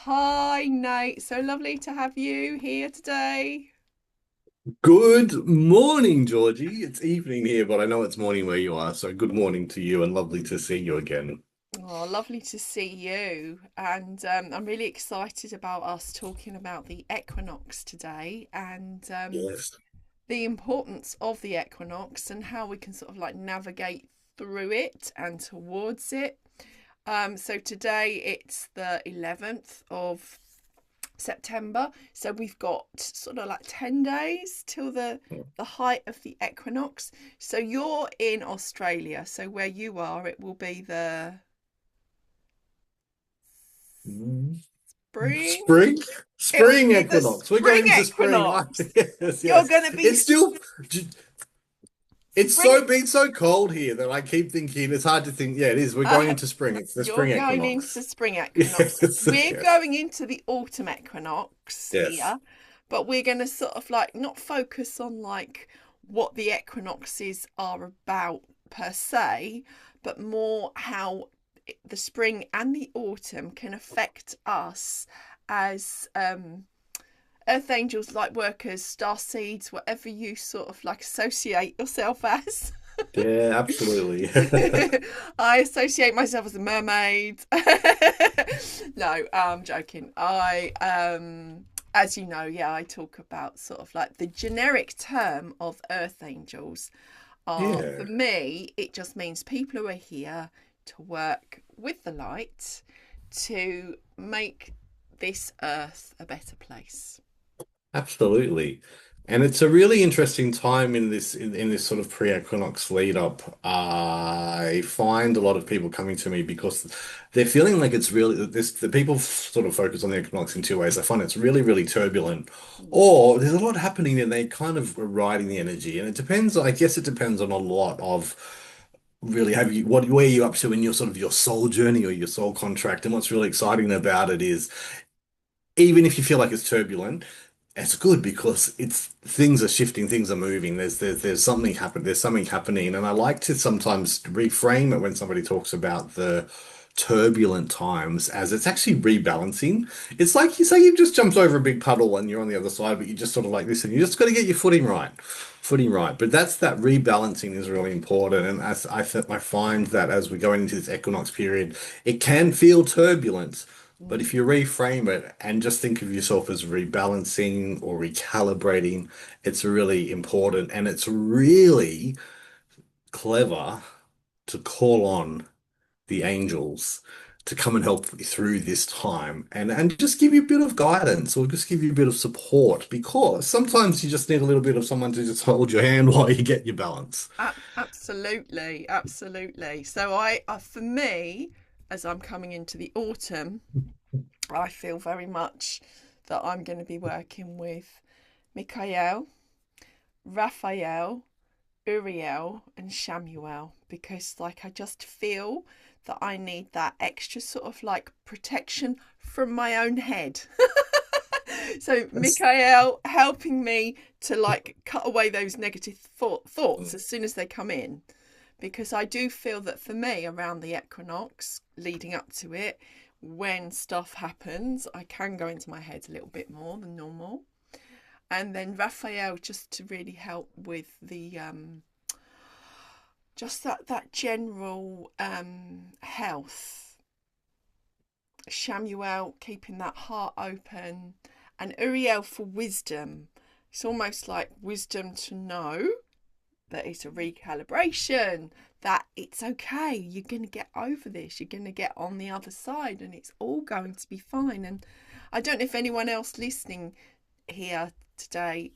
Hi, Nate. So lovely to have you here today. Good morning, Georgie. It's evening here, but I know it's morning where you are. So good morning to you and lovely to see you again. Oh, lovely to see you. And I'm really excited about us talking about the equinox today and Yes. the importance of the equinox and how we can sort of like navigate through it and towards it. So today it's the 11th of September. So we've got sort of like 10 days till the height of the equinox. So you're in Australia. So where you are, it will be the Mm. spring. Spring? It will Spring be the equinox. We're spring going into spring. equinox. Yes, You're yes. going to be It's still, it's spring. been so cold here that I keep thinking it's hard to think. Yeah, it is. We're going into spring. It's the You're spring going into equinox. spring equinox. Yes, We're yes, going into the autumn equinox yes. here, but we're going to sort of like not focus on like what the equinoxes are about per se, but more how the spring and the autumn can affect us as earth angels, light workers, star seeds, whatever you sort of like associate yourself as. Yeah, absolutely. I associate myself as a mermaid. No, I'm joking. As you know, yeah, I talk about sort of like the generic term of earth angels. For Yeah. me, it just means people who are here to work with the light to make this earth a better place. Absolutely. And it's a really interesting time in this sort of pre-equinox lead up. I find a lot of people coming to me because they're feeling like it's really this the people sort of focus on the equinox in two ways. I find it's really, really turbulent, Mm. or there's a lot happening and they kind of are riding the energy. And it depends, I guess it depends on a lot of really have you what where you up to in your sort of your soul journey or your soul contract. And what's really exciting about it is even if you feel like it's turbulent, it's good because it's things are shifting, things are moving. There's something there's something happening, and I like to sometimes reframe it when somebody talks about the turbulent times as it's actually rebalancing. It's like you say you've just jumped over a big puddle and you're on the other side, but you just sort of like this, and you just got to get your footing right, footing right. But that rebalancing is really important, and as I find that as we go into this equinox period, it can feel turbulent. But Mm. if you reframe it and just think of yourself as rebalancing or recalibrating, it's really important and it's really clever to call on the angels to come and help you through this time and just give you a bit of guidance or just give you a bit of support because sometimes you just need a little bit of someone to just hold your hand while you get your balance. Absolutely, absolutely. So for me, as I'm coming into the autumn, I feel very much that I'm going to be working with Michael, Raphael, Uriel, and Chamuel because, like, I just feel that I need that extra sort of like protection from my own head. So That's Michael helping me to like cut away those negative thoughts as soon as they come in, because I do feel that for me around the equinox leading up to it, when stuff happens, I can go into my head a little bit more than normal. And then Raphael just to really help with the just that general health. Shamuel keeping that heart open, and Uriel for wisdom. It's almost like wisdom to know that it's a recalibration, that it's okay, you're going to get over this, you're going to get on the other side, and it's all going to be fine. And I don't know if anyone else listening here today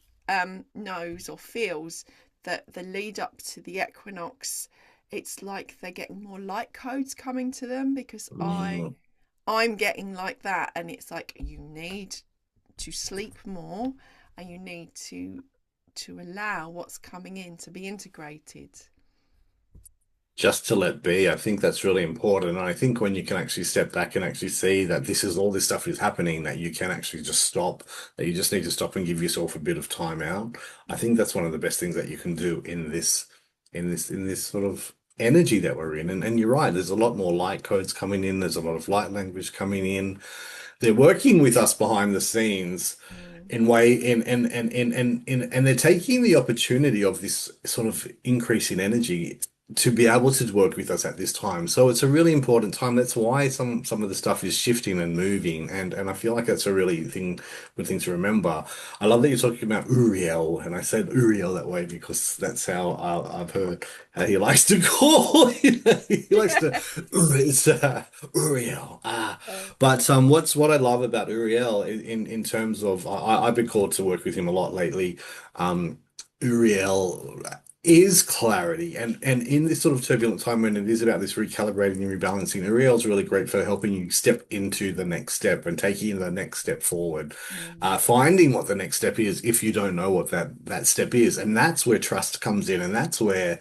knows or feels that the lead up to the equinox, it's like they're getting more light codes coming to them because mm, I'm getting like that, and it's like you need to sleep more and you need to allow what's coming in to be integrated. just to let be. I think that's really important. And I think when you can actually step back and actually see that this is all this stuff is happening, that you can actually just stop, that you just need to stop and give yourself a bit of time out. I think Mm. that's one of the best things that you can do in this sort of energy that we're in. And you're right, there's a lot more light codes coming in, there's a lot of light language coming in. they're working with us behind the scenes Mm. in way in and they're taking the opportunity of this sort of increase in energy to be able to work with us at this time. So it's a really important time. That's why some of the stuff is shifting and moving, and I feel like that's a really good thing to remember. I love that you're talking about Uriel, and I said Uriel that way because that's how I've heard how he likes to call. He likes to it's Uriel. But what I love about Uriel in terms of I've been called to work with him a lot lately. Uriel is clarity, and in this sort of turbulent time when it is about this recalibrating and rebalancing, Uriel's really great for helping you step into the next step and taking the next step forward, Mm. finding what the next step is if you don't know what that step is, and that's where trust comes in, and that's where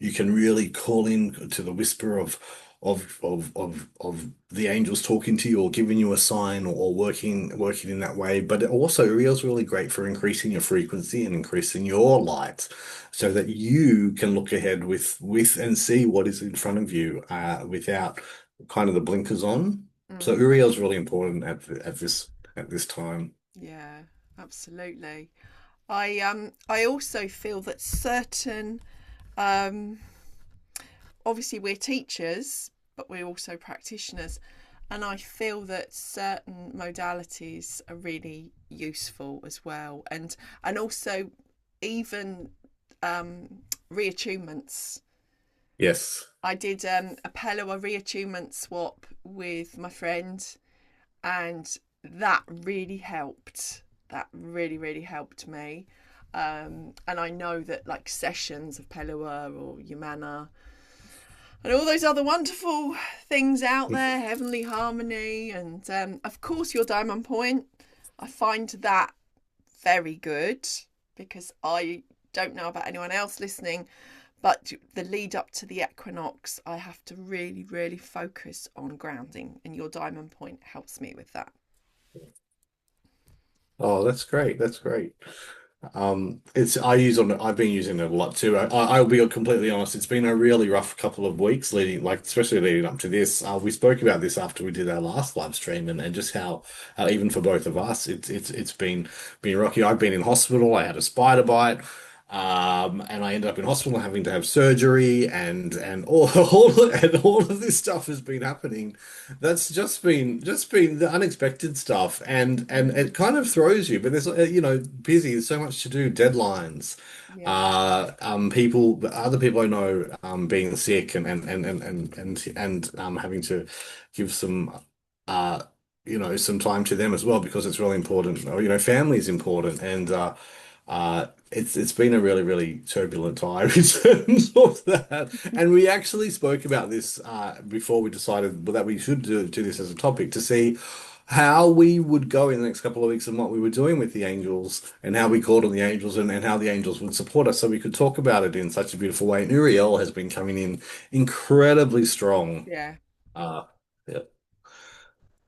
you can really call in to the whisper of the angels talking to you or giving you a sign or working in that way. But it also Uriel's really great for increasing your frequency and increasing your light so that you can look ahead with and see what is in front of you without kind of the blinkers on. So Mm. Uriel's really important at this time. Yeah, absolutely. I also feel that certain um obviously we're teachers, but we're also practitioners, and I feel that certain modalities are really useful as well, and also even reattunements. Yes. I did a Pelloa reattunement swap with my friend, and that really helped. That really helped me. And I know that like sessions of Pelloa or Yumana and all those other wonderful things out there, Heavenly Harmony, and of course your Diamond Point. I find that very good because I don't know about anyone else listening, but the lead up to the equinox, I have to really focus on grounding, and your Diamond Point helps me with that. Oh, that's great. That's great. I've been using it a lot too. I'll be completely honest. It's been a really rough couple of weeks especially leading up to this. We spoke about this after we did our last live stream and just how even for both of us, it's been rocky. I've been in hospital. I had a spider bite. And I ended up in hospital having to have surgery and all of this stuff has been happening. That's just been the unexpected stuff, and Mm. it kind of throws you. But there's busy. There's so much to do. Deadlines, Yeah, other people I know being sick and having to give some uh some time to them as well because it's really important. Family is important, and it's been a really turbulent time in terms of that. And we actually spoke about this before we decided that we should do this as a topic to see how we would go in the next couple of weeks and what we were doing with the angels and how we called on the angels and how the angels would support us so we could talk about it in such a beautiful way. And Uriel has been coming in incredibly strong. yeah, Uh, yeah.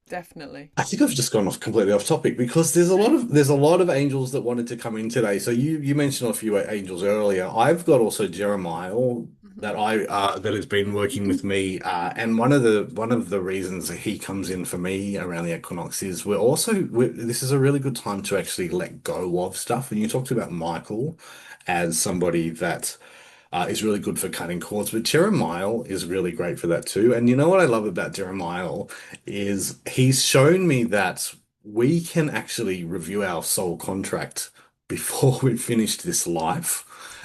definitely. I think I've just gone off completely off topic because there's a lot of angels that wanted to come in today. So you mentioned a few angels earlier. I've got also Jeremiel that has been working with me, and one of the reasons that he comes in for me around the equinox is this is a really good time to actually let go of stuff. And you talked about Michael as somebody that is really good for cutting cords, but Jeremiel is really great for that too. And you know what I love about Jeremiel is he's shown me that we can actually review our soul contract before we finish this life.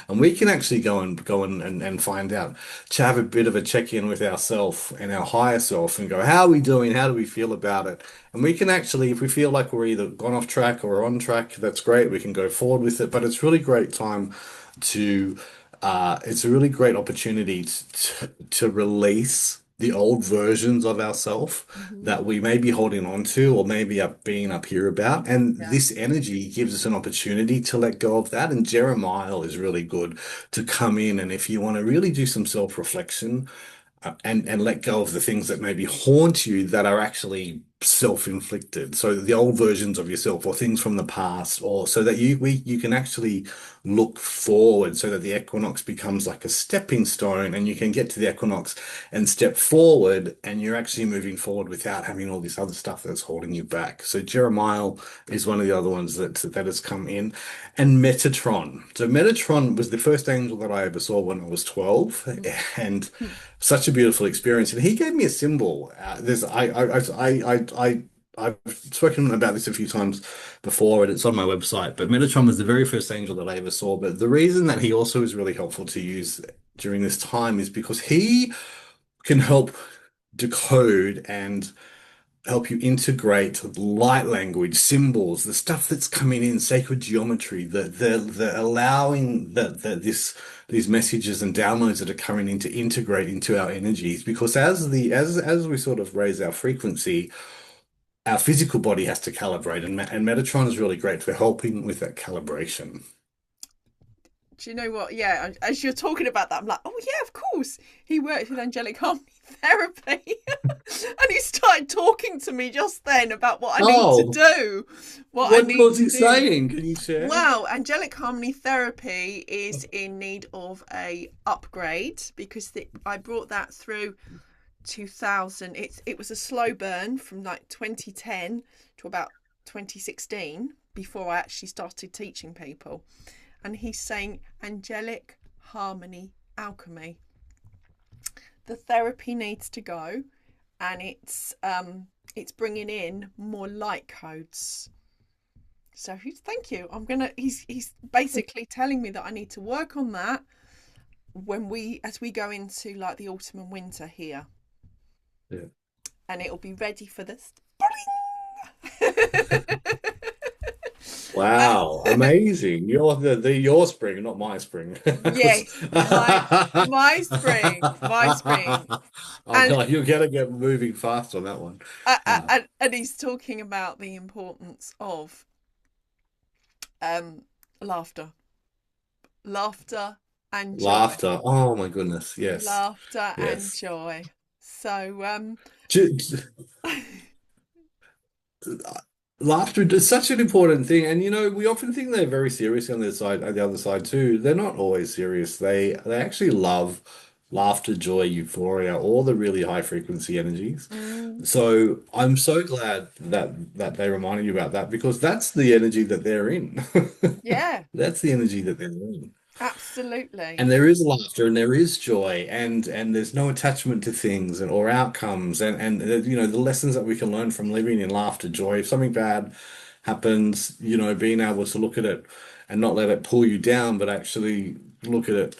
And we can actually go and find out to have a bit of a check-in with ourself and our higher self and go, how are we doing? How do we feel about it? And we can actually, if we feel like we're either gone off track or on track, that's great. We can go forward with it. But it's really great time to it's a really great opportunity to release the old versions of ourselves Hmm. that we may be holding on to or maybe are being up here about. And Yeah. this energy gives us an opportunity to let go of that. And Jeremiah is really good to come in. And if you want to really do some self-reflection and let go of the things that maybe haunt you that are actually self-inflicted. So the old versions of yourself or things from the past, or so that you can actually look forward so that the equinox becomes like a stepping stone and you can get to the equinox and step forward and you're actually moving forward without having all this other stuff that's holding you back. So Jeremiel is one of the other ones that has come in. And Metatron. So Metatron was the first angel that I ever saw when I was 12, and such a beautiful experience. And he gave me a symbol. I've spoken about this a few times before, and it's on my website. But Metatron was the very first angel that I ever saw. But the reason that he also is really helpful to use during this time is because he can help decode and help you integrate light language, symbols, the stuff that's coming in, sacred geometry, the allowing that these messages and downloads that are coming in to integrate into our energies. Because as we sort of raise our frequency, our physical body has to calibrate, and Metatron is really great for helping with that calibration. Do you know what? Yeah, as you're talking about that, I'm like, oh yeah, of course. He worked with angelic harmony therapy, and he started talking to me just then about what I need to Oh, do, what I what need was to he do. saying? Can you share? Well, angelic harmony therapy is in need of a upgrade because I brought that through 2000. It was a slow burn from like 2010 to about 2016 before I actually started teaching people. And he's saying angelic harmony alchemy. The therapy needs to go, and it's bringing in more light codes. So thank you. I'm gonna. He's basically telling me that I need to work on that as we go into like the autumn and winter here, Yeah. and it'll be ready for the spring. Wow, amazing. You're the your spring, not my spring. 'Cause- Yes, my spring, my spring, I'll be and like, you gotta get moving fast on that one. and he's talking about the importance of um laughter, laughter and joy, Laughter. Oh my goodness. Yes. laughter and Yes. joy. So J- Laughter is such an important thing, and we often think they're very serious on the other side too. They're not always serious. They actually love laughter, joy, euphoria, all the really high frequency energies. mm, So I'm so glad that they reminded you about that because that's the energy that they're in. yeah, That's the energy that they're in. absolutely. And there is laughter and there is joy and there's no attachment to things or outcomes and the lessons that we can learn from living in laughter, joy. If something bad happens, being able to look at it and not let it pull you down, but actually look at it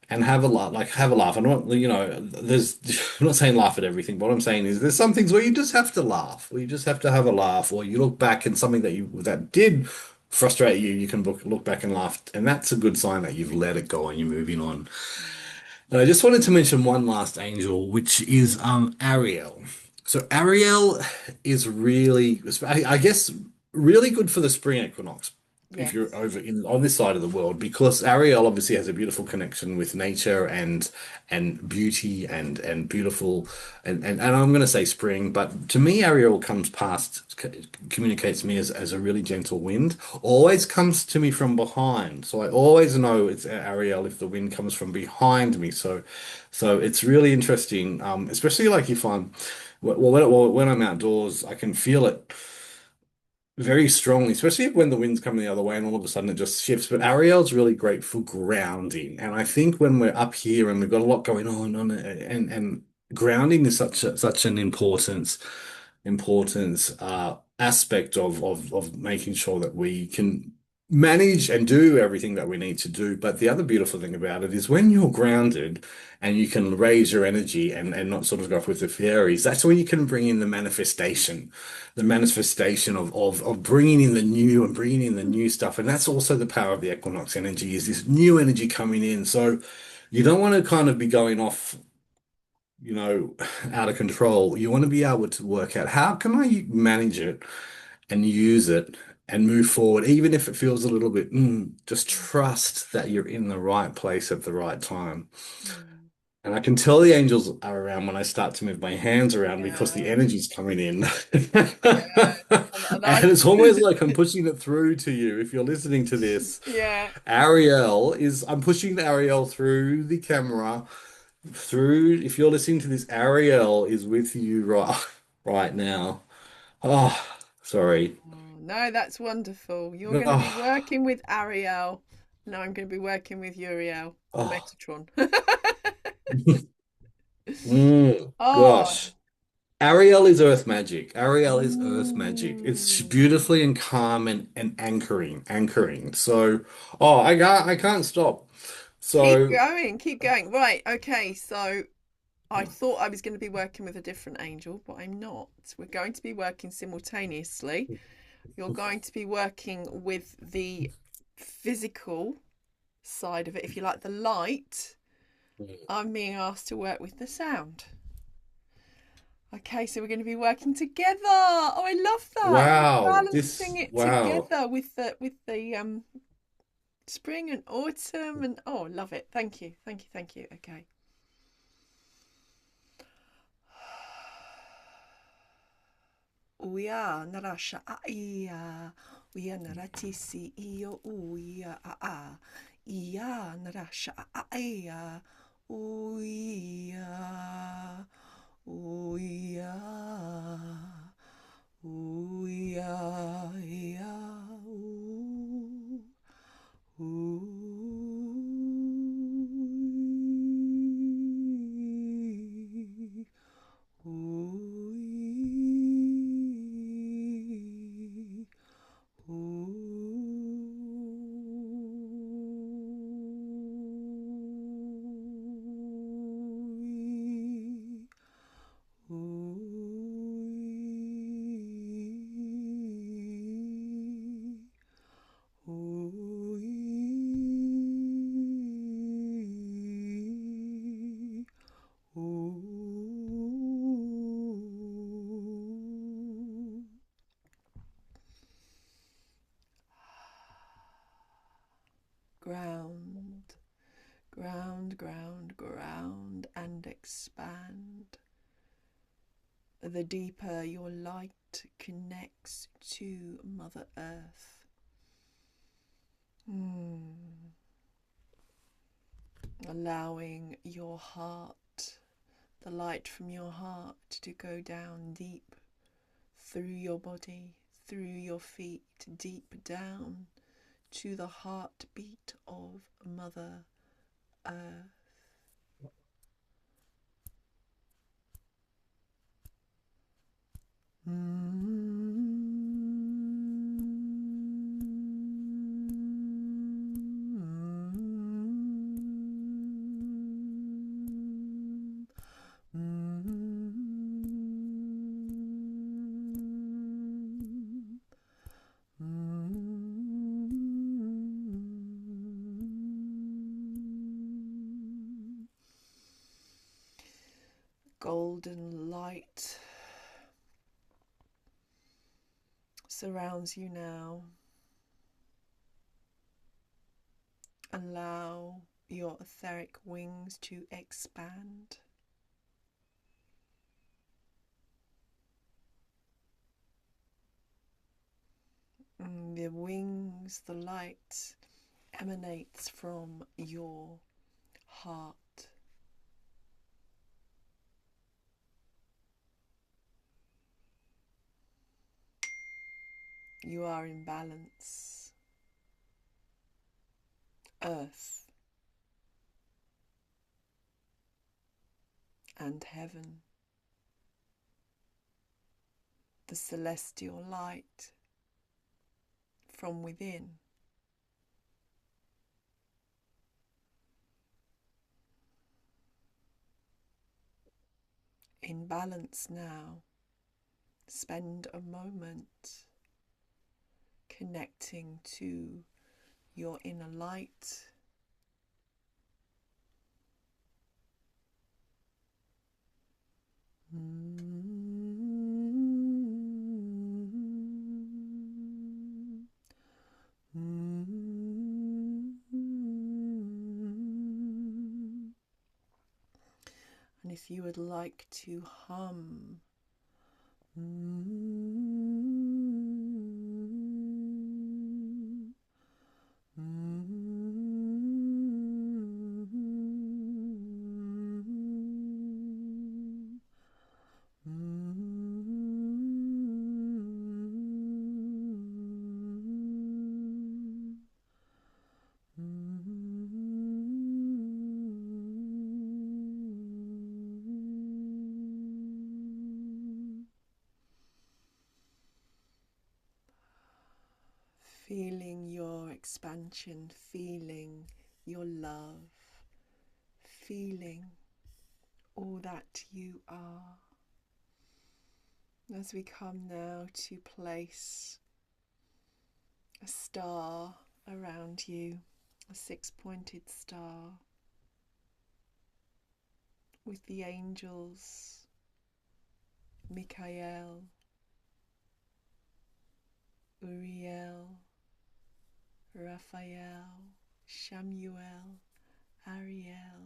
and have a laugh, like have a laugh. I'm not, I'm not saying laugh at everything. But what I'm saying is there's some things where you just have to laugh, or you just have to have a laugh, or you look back and something that did frustrate you, you can look back and laugh, and that's a good sign that you've let it go and you're moving on. Mm, And I just wanted to mention one last angel, which is Ariel. So Ariel is really, I guess, really good for the spring equinox if you're yes. over in on this side of the world, because Ariel obviously has a beautiful connection with nature and beauty and beautiful and I'm going to say spring, but to me Ariel comes past communicates to me as a really gentle wind. Always comes to me from behind, so I always know it's Ariel if the wind comes from behind me. So it's really interesting, especially like if I'm when I'm outdoors, I can feel it very strongly, especially when the wind's coming the other way and all of a sudden it just shifts. But Ariel's really great for grounding. And I think when we're up here and we've got a lot going on and grounding is such an importance aspect of making sure that we can manage and do everything that we need to do. But the other beautiful thing about it is when you're grounded and you can raise your energy and not sort of go off with the fairies, that's when you can bring in the manifestation of bringing in the new and bringing in the new stuff. And that's also the power of the equinox energy is this new energy coming in. So you don't want to kind of be going off out of control. You want to be able to work out how can I manage it and use it and move forward, even if it feels a little bit, just Mm, trust that you're in the right place at the right time. mm. And I can tell the angels are around when I start to move my hands around because the Yeah, energy's coming in. yeah. And And I, it's almost like I'm pushing it through to you if you're listening to this. yeah. I'm pushing Ariel through the camera, through, if you're listening to this, Ariel is with you right now. Oh, sorry. Oh, no, that's wonderful. You're going to be Oh, working with Ariel. No, I'm going to be working with Uriel or oh. Metatron. Oh, Gosh. Ariel is earth magic. Ariel is earth magic. It's ooh. beautifully and calm and anchoring. So, oh, I can't stop. Keep So, going, keep going. Right, okay, so I thought I was going to be working with a different angel, but I'm not. We're going to be working simultaneously. You're going to be working with the physical side of it, if you like, the light. I'm being asked to work with the sound. Okay, so we're going to be working together. Oh, I love that. We're balancing it Wow. together with the spring and autumn and oh, love it. Thank you. Thank you. Thank you. Okay. Uya narasha iya. Uya naratisi iyo uya a. Iya narasha iya. Uya. Uya. Uya. Ya. Ground, ground, ground, ground, and expand. The deeper your light connects to Mother Earth. Allowing your heart, the light from your heart, to go down deep through your body, through your feet, deep down to the heartbeat of Mother Earth. Golden light surrounds you now. Allow your etheric wings to expand. The wings, the light emanates from your heart. You are in balance. Earth and heaven. The celestial light from within. In balance now. Spend a moment connecting to your inner light. if you would like to hum. Mm-hmm. Mm-hmm. Feeling your expansion, feeling your love, feeling all that you are. As we come now to place a star around you, a six-pointed star with the angels, Michael, Uriel, Raphael, Chamuel, Ariel,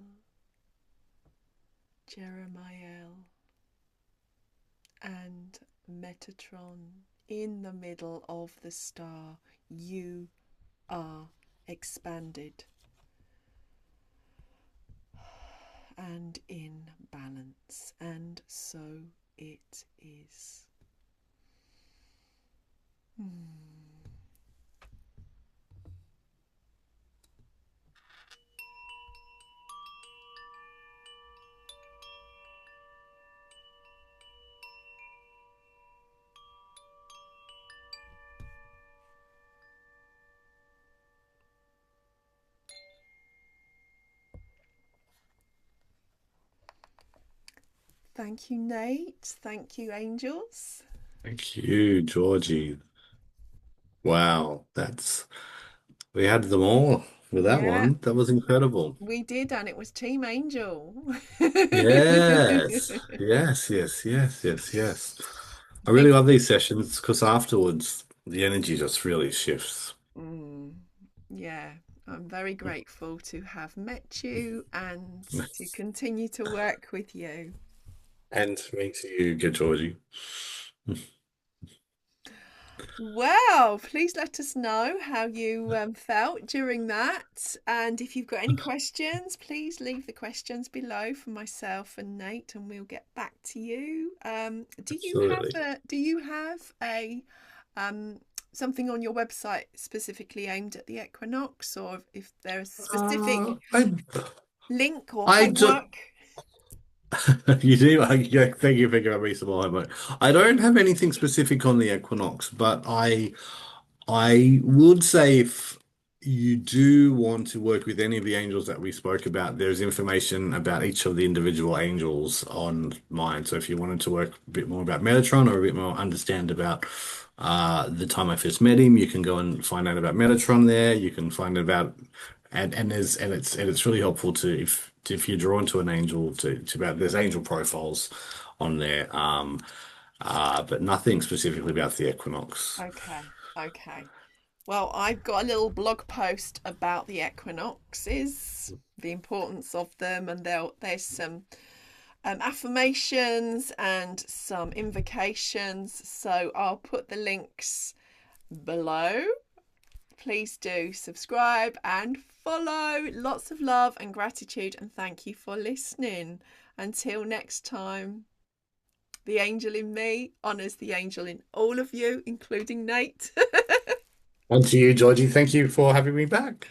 Jeremiel, and Metatron. In the middle of the star, you are expanded and in balance, and so it is. Thank you, Nate. Thank you, angels. Thank you, Georgie. Wow, we had them all with that Yeah, one. That was incredible. we did, and it was Team Angel. Yes, yes, yes, yes, yes, yes. I really Big. love these sessions because afterwards the energy just really shifts. Mm, yeah, I'm very grateful to have met you and to continue to work with you. And me to you, good Georgie. Well, please let us know how you felt during that. And if you've got any questions, please leave the questions below for myself and Nate, and we'll get back to you. Absolutely. Do you have a something on your website specifically aimed at the equinox, or if there's a specific Uh, I, link or I just, homework? you do, yeah, thank you for giving me some homework. I don't have anything specific on the equinox, but I would say if you do want to work with any of the angels that we spoke about, there's information about each of the individual angels on mine. So if you wanted to work a bit more about Metatron or a bit more understand about the time I first met him, you can go and find out about Metatron there. You can find about and it's really helpful to if you're drawn to an angel to about there's angel profiles on there. But nothing specifically about the equinox. Okay, okay. Well, I've got a little blog post about the equinoxes, the importance of them, and there's some affirmations and some invocations. So I'll put the links below. Please do subscribe and follow. Lots of love and gratitude, and thank you for listening. Until next time, the angel in me honors the angel in all of you, including Nate. On to you, Georgie. Thank you for having me back.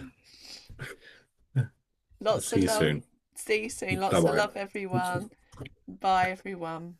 Lots of See you love. soon. See you soon. Lots of Bye-bye. love, everyone. Bye, everyone.